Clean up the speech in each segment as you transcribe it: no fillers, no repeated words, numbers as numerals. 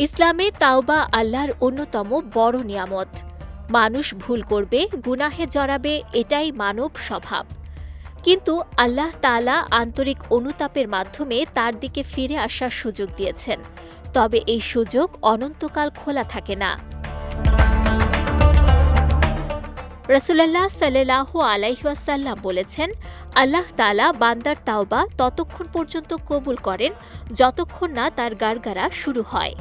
ইসলামে তাওবা আল্লাহর অন্যতম বড় নিয়ামত। মানুষ ভুল করবে, গুনাহে জড়াবে, এটাই মানব স্বভাব। কিন্তু আল্লাহ তাআলা আন্তরিক অনুতাপের মাধ্যমে তার দিকে ফিরে আসার সুযোগ দিয়েছেন। তবে এই সুযোগ অনন্তকাল খোলা থাকে না। রাসূলুল্লাহ সাল্লাল্লাহু আলাইহি ওয়াসাল্লাম বলেছেন, আল্লাহ তাআলা বান্দার তাওবা ততক্ষণ পর্যন্ত কবুল করেন যতক্ষণ না তার গারগারা শুরু হয়।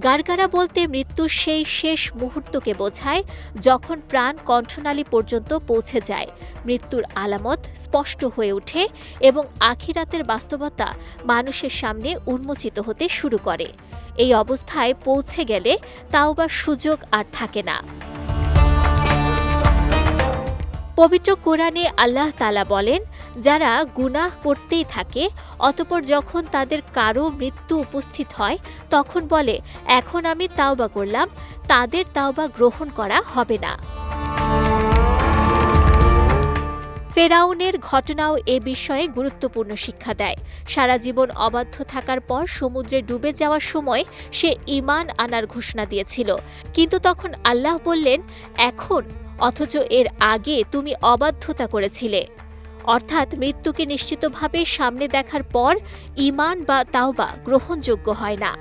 গারগারা বলতে মৃত্যুর সেই শেষ মুহূর্তকে বোঝায়, যখন প্রাণ কণ্ঠনালী পর্যন্ত পৌঁছে যায়, মৃত্যুর আলামত স্পষ্ট হয়ে ওঠে এবং আখিরাতের বাস্তবতা মানুষের সামনে উন্মোচিত হতে শুরু করে। এই অবস্থায় পৌঁছে গেলে তাওবার সুযোগ আর থাকে না। পবিত্র কোরআনে আল্লাহ তাআলা বলেন, যারা গুনাহ করতেই থাকে, অতঃপর যখন তাদের কারো মৃত্যু উপস্থিত হয় তখন বলে, এখন আমি তাওবা করলাম, তাদের তাওবা গ্রহণ করা হবে না। ফেরাউনের ঘটনাও এ বিষয়ে গুরুত্বপূর্ণ শিক্ষা দেয়। সারা জীবন অবাধ্য থাকার পর সমুদ্রে ডুবে যাওয়ার সময় সে ঈমান আনার ঘোষণা দিয়েছিল, কিন্তু তখন আল্লাহ বললেন, এখন, অথচ এর আগে তুমি অবাধ্যতা করেছিলে। অর্থাৎ মৃত্যুকে নিশ্চিতভাবে সামনে দেখার পর ঈমান বা তাওবা গ্রহণযোগ্য হয় না।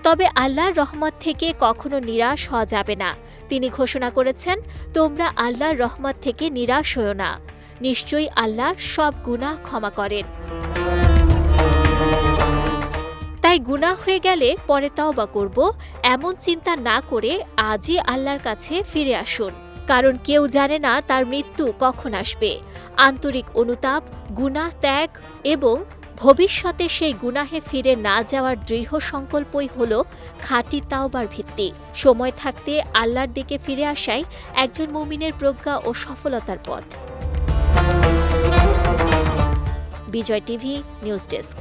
তবে আল্লাহর রহমত থেকে কখনো নিরাশ হওয়া যাবে না। তিনি ঘোষণা করেছেন, তোমরা আল্লাহর রহমত থেকে নিরাশ হও না, নিশ্চয়ই আল্লাহ সব গুনাহ ক্ষমা করেন। তাই গুনাহ হয়ে গেলে পরে তাওবা করব, এমন চিন্তা না করে আজই আল্লাহর কাছে ফিরে আসুন। কারণ কেউ জানে না তার মৃত্যু কখন আসবে। আন্তরিক অনুতাপ, গুনাহ ত্যাগ এবং ভবিষ্যতে সেই গুনাহে ফিরে না যাওয়ার দৃঢ় সংকল্পই হল খাঁটি তাওবার ভিত্তি। সময় থাকতে আল্লাহর দিকে ফিরে আসাই একজন মুমিনের প্রজ্ঞা ও সফলতার পথ। বিজয় টিভি নিউজ ডেস্ক।